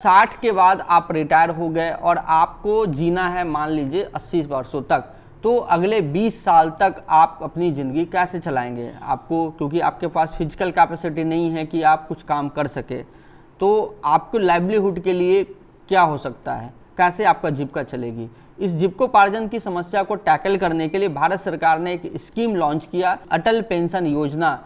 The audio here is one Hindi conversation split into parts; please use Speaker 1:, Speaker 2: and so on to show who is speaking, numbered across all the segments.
Speaker 1: 60 के बाद आप रिटायर हो गए और आपको जीना है मान लीजिए 80 वर्षों तक, तो अगले 20 साल तक आप अपनी ज़िंदगी कैसे चलाएंगे? आपको, क्योंकि आपके पास फिजिकल कैपेसिटी नहीं है कि आप कुछ काम कर सके, तो आपको लाइवलीहुड के लिए क्या हो सकता है? कैसे आपका जीविका चलेगी? इस जीविकोपार्जन की समस्या को टैकल करने के लिए भारत सरकार ने एक स्कीम लॉन्च किया, अटल पेंशन योजना।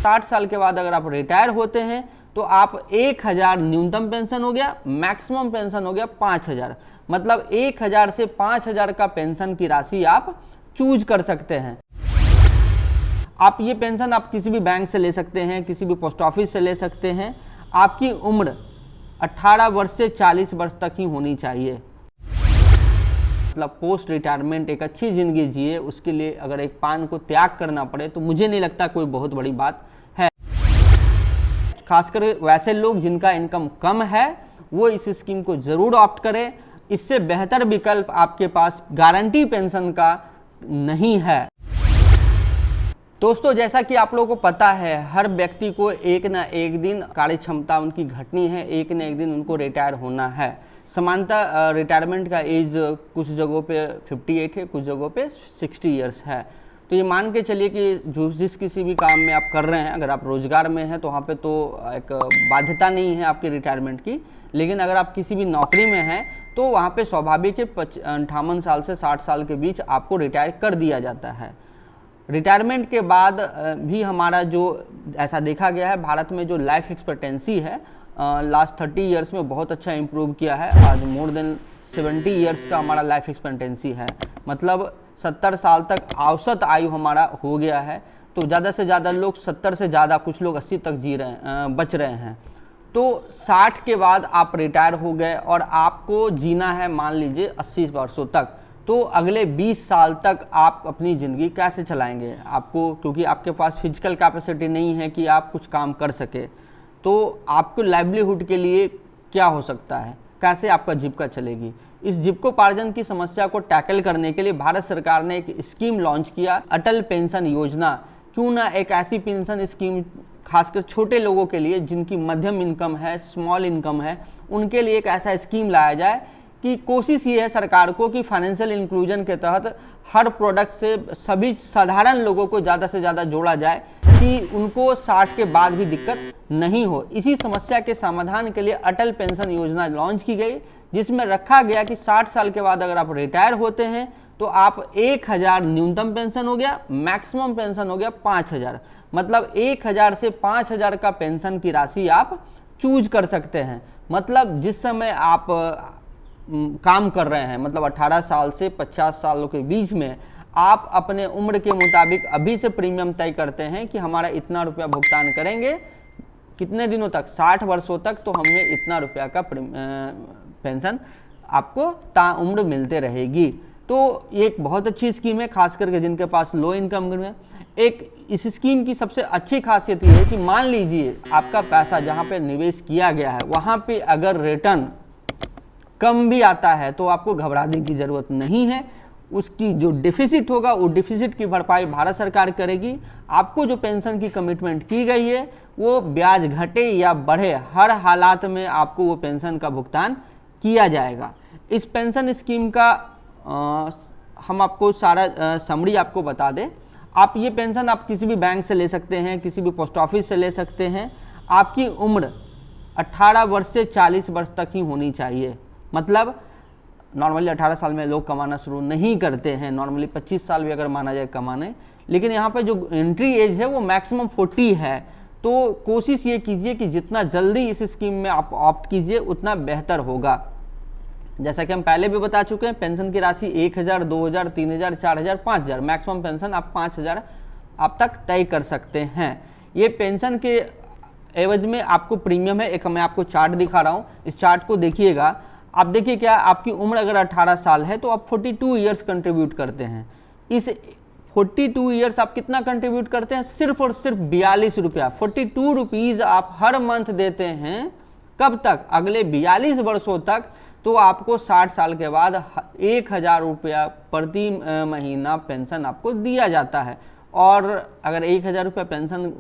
Speaker 1: 60 साल के बाद अगर आप रिटायर होते हैं तो आप 1000 न्यूनतम पेंशन हो गया, मैक्सिमम पेंशन हो गया 5000, मतलब 1000 से 5000 का पेंशन की राशि आप चूज कर सकते हैं। आप ये पेंशन आप किसी भी बैंक से ले सकते हैं, किसी भी पोस्ट ऑफिस से ले सकते हैं। आपकी उम्र 18 वर्ष से 40 वर्ष तक ही होनी चाहिए। मतलब पोस्ट रिटायरमेंट एक अच्छी ज़िंदगी जिए, उसके लिए अगर एक पान को त्याग करना पड़े तो मुझे नहीं लगता कोई बहुत बड़ी बात है। खासकर वैसे लोग जिनका इनकम कम है वो इस स्कीम को ज़रूर ऑप्ट करें। इससे बेहतर विकल्प आपके पास गारंटी पेंशन का नहीं है। दोस्तों, जैसा कि आप लोगों को पता है, हर व्यक्ति को एक ना एक दिन कार्य क्षमता उनकी घटनी है, एक ना एक दिन उनको रिटायर होना है। समानतः रिटायरमेंट का एज कुछ जगहों पे 58 है, कुछ जगहों पे 60 इयर्स है। तो ये मान के चलिए कि जिस किसी भी काम में आप कर रहे हैं, अगर आप रोजगार में हैं तो वहाँ पे तो एक बाध्यता नहीं है आपकी रिटायरमेंट की, लेकिन अगर आप किसी भी नौकरी में हैं तो वहाँ पे स्वाभाविक है 58 साल से 60 साल के बीच आपको रिटायर कर दिया जाता है। रिटायरमेंट के बाद भी हमारा जो ऐसा देखा गया है, भारत में जो लाइफ एक्सपेक्टेंसी है लास्ट 30 इयर्स में बहुत अच्छा इम्प्रूव किया है। आज मोर देन 70 इयर्स का हमारा लाइफ एक्सपेक्टेंसी है, मतलब 70 साल तक औसत आयु हमारा हो गया है। तो ज़्यादा से ज़्यादा लोग 70 से ज़्यादा, कुछ लोग 80 तक बच रहे हैं। तो 60 के बाद आप रिटायर हो गए और आपको जीना है मान लीजिए 80 वर्षों तक, तो अगले 20 साल तक आप अपनी ज़िंदगी कैसे चलाएंगे? आपको, क्योंकि आपके पास फिजिकल कैपेसिटी नहीं है कि आप कुछ काम कर सके, तो आपको लाइवलीहुड के लिए क्या हो सकता है? कैसे आपका जीविका चलेगी? इस जीविकोपार्जन की समस्या को टैकल करने के लिए भारत सरकार ने एक स्कीम लॉन्च किया, अटल पेंशन योजना। क्यों ना एक ऐसी पेंशन स्कीम खासकर छोटे लोगों के लिए जिनकी मध्यम इनकम है, स्मॉल इनकम है, उनके लिए एक ऐसा स्कीम लाया जाए कि कोशिश ये है सरकार को कि फाइनेंशियल इंक्लूजन के तहत हर प्रोडक्ट से सभी साधारण लोगों को ज़्यादा से ज़्यादा जोड़ा जाए कि उनको 60 के बाद भी दिक्कत नहीं हो। इसी समस्या के समाधान के लिए अटल पेंशन योजना लॉन्च की गई, जिसमें रखा गया कि 60 साल के बाद अगर आप रिटायर होते हैं तो आप 1000 न्यूनतम पेंशन हो गया, मैक्सिमम पेंशन हो गया 5000, मतलब 1000 से 5000 का पेंशन की राशि आप चूज कर सकते हैं। मतलब जिस समय आप काम कर रहे हैं, मतलब 18 साल से 50 सालों के बीच में, आप अपने उम्र के मुताबिक अभी से प्रीमियम तय करते हैं कि हमारा इतना रुपया भुगतान करेंगे, कितने दिनों तक, 60 वर्षों तक, तो हमें इतना रुपया का पेंशन आपको ताउम्र मिलते रहेगी। तो ये एक बहुत अच्छी स्कीम है, खास करके जिनके पास लो इनकम में। एक इस स्कीम की सबसे अच्छी खासियत ये है कि मान लीजिए आपका पैसा जहाँ पे निवेश किया गया है वहाँ पे अगर रिटर्न कम भी आता है तो आपको घबराने की ज़रूरत नहीं है। उसकी जो डिफिसिट होगा वो डिफिसिट की भरपाई भारत सरकार करेगी। आपको जो पेंशन की कमिटमेंट की गई है वो ब्याज घटे या बढ़े, हर हालात में आपको वो पेंशन का भुगतान किया जाएगा। इस पेंशन स्कीम का हम आपको सारा समरी आपको बता दें। आप ये पेंशन आप किसी भी बैंक से ले सकते हैं, किसी भी पोस्ट ऑफिस से ले सकते हैं। आपकी उम्र 18 वर्ष से 40 वर्ष तक ही होनी चाहिए, मतलब नॉर्मली 18 साल में लोग कमाना शुरू नहीं करते हैं, नॉर्मली 25 साल भी अगर माना जाए कमाने, लेकिन यहाँ पे जो एंट्री एज है वो मैक्सिमम 40 है। तो कोशिश ये कीजिए कि जितना जल्दी इस स्कीम में आप ऑप्ट कीजिए उतना बेहतर होगा। जैसा कि हम पहले भी बता चुके हैं, पेंशन की राशि 1000, 2000, 3000, 4000, 5000, मैक्सिमम पेंशन आप 5000 आप तक तय कर सकते हैं। ये पेंशन के एवज में आपको प्रीमियम है। एक मैं आपको चार्ट दिखा रहा हूँ, इस चार्ट को देखिएगा। आप देखिए, क्या आपकी उम्र अगर 18 साल है तो आप 42 ईयर्स कंट्रीब्यूट करते हैं। इस 42 ईयर्स आप कितना कंट्रीब्यूट करते हैं? सिर्फ और सिर्फ 42 रुपया, 42 रुपीज़ आप हर मंथ देते हैं। कब तक? अगले 42 वर्षों तक। तो आपको 60 साल के बाद 1000 रुपया प्रति महीना पेंशन आपको दिया जाता है। और अगर 1,000 रुपया पेंशन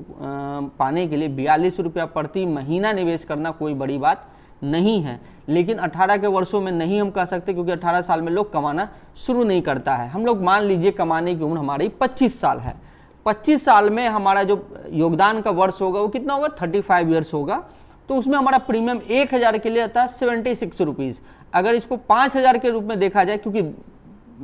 Speaker 1: पाने के लिए 42 रुपया प्रति महीना निवेश करना कोई बड़ी बात नहीं है। लेकिन 18 के वर्षों में नहीं हम कह सकते, क्योंकि 18 साल में लोग कमाना शुरू नहीं करता है। हम लोग मान लीजिए कमाने की उम्र हमारी 25 साल है, 25 साल में हमारा जो योगदान का वर्ष होगा वो कितना होगा, 35 ईयर्स होगा। तो उसमें हमारा प्रीमियम 1,000 के लिए आता है 76 रुपीज़। अगर इसको 5,000 के रूप में देखा जाए, क्योंकि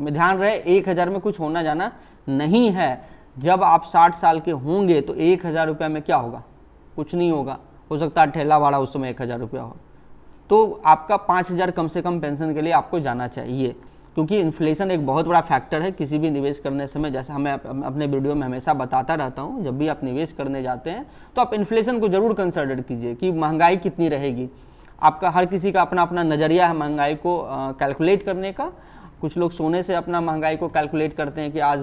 Speaker 1: ध्यान रहे 1,000 में कुछ होना जाना नहीं है। जब आप 60 साल के होंगे तो 1,000 रुपया में क्या होगा, कुछ नहीं होगा। हो सकता है ठेला भाड़ा उस समय 1,000 रुपया हो। तो आपका 5,000 कम से कम पेंशन के लिए आपको जाना चाहिए, क्योंकि इन्फ्लेशन एक बहुत बड़ा फैक्टर है किसी भी निवेश करने समय। जैसे हमें अपने वीडियो में हमेशा बताता रहता हूँ, जब भी आप निवेश करने जाते हैं तो आप इन्फ्लेशन को जरूर कंसिडर कीजिए कि महंगाई कितनी रहेगी। आपका हर किसी का अपना अपना नज़रिया है महंगाई को कैलकुलेट करने का। कुछ लोग सोने से अपना महंगाई को कैलकुलेट करते हैं कि आज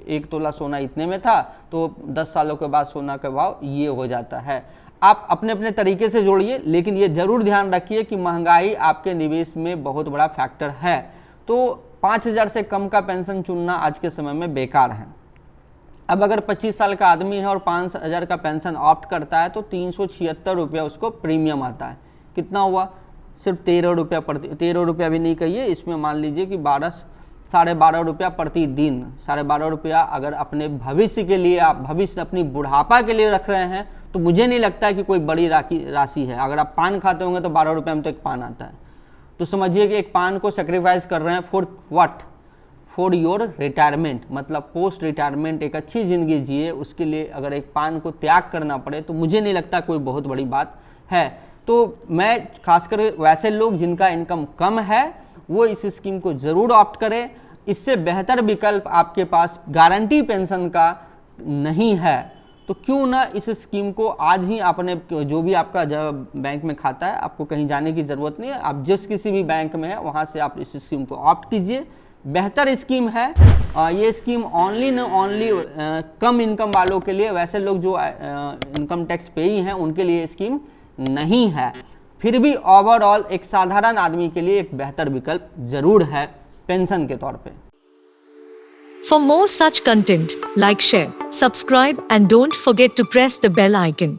Speaker 1: 1 तोला सोना इतने में था, तो 10 सालों के बाद सोना का भाव ये हो जाता है। आप अपने अपने तरीके से जोड़िए, लेकिन ये जरूर ध्यान रखिए कि महंगाई आपके निवेश में बहुत बड़ा फैक्टर है। तो 5,000 से कम का पेंशन चुनना आज के समय में बेकार है। अब अगर 25 साल का आदमी है और 5,000 का पेंशन ऑप्ट करता है तो 376 रुपया उसको प्रीमियम आता है। कितना हुआ, सिर्फ 13 रुपया 13 रुपया भी नहीं कहिए, इसमें मान लीजिए कि 12.5 रुपया प्रतिदिन। 12.5 रुपया अगर अपने भविष्य के लिए, आप भविष्य अपनी बुढ़ापा के लिए रख रहे हैं तो मुझे नहीं लगता है कि कोई बड़ी राशि है। अगर आप पान खाते होंगे तो 12 रुपये में तो एक पान आता है, तो समझिए कि एक पान को सेक्रीफाइस कर रहे हैं for what, for your retirement. मतलब पोस्ट रिटायरमेंट एक अच्छी ज़िंदगी जिए, उसके लिए अगर एक पान को त्याग करना पड़े तो मुझे नहीं लगता कोई बहुत बड़ी बात है। तो मैं खासकर वैसे लोग जिनका इनकम कम है वो इस स्कीम को ज़रूर ऑप्ट करें। इससे बेहतर विकल्प आपके पास गारंटी पेंशन का नहीं है, तो क्यों ना इस स्कीम को आज ही आपने, जो भी आपका जब बैंक में खाता है, आपको कहीं जाने की ज़रूरत नहीं है, आप जिस किसी भी बैंक में है वहाँ से आप इस स्कीम को ऑप्ट कीजिए। बेहतर स्कीम है। ये स्कीम ओनली कम इनकम वालों के लिए, वैसे लोग जो इनकम टैक्स पेई हैं उनके लिए स्कीम नहीं है। फिर भी ओवरऑल एक साधारण आदमी के लिए एक बेहतर विकल्प जरूर है पेंशन के तौर पे।
Speaker 2: For more such content, like, share, subscribe and don't forget to press the bell icon.